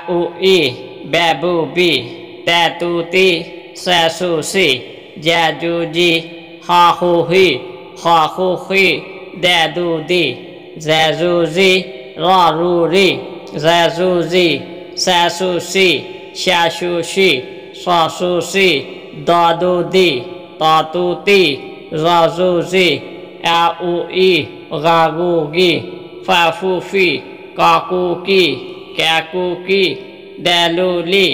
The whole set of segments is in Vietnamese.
u i be bu bi te tu ti se su si ja ju ji ha hu hi ha hu hi de du di ze zu zi ra ru ri ze zu zi sa su si sha su si sa su si da du di ta tu ti ra zu zi a u i ga gu gi fa fu fi ka ku ki ka ku ki da lu li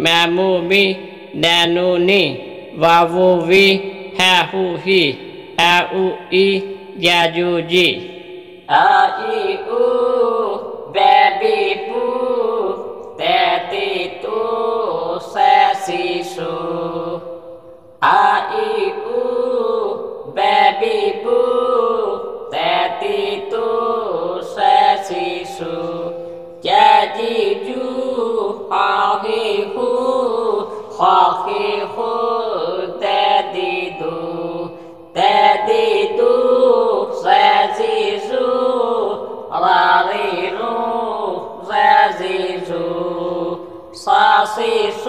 ma mu mi da nu ni va vu vi ha hu hi a u i ja ju ji a i u be bi pu te ti tu se si su a i u be bi pu te ti tu se si su ja ji ju ha hi hu ha hi hu te di du se si su ra ri ru se si su sa si su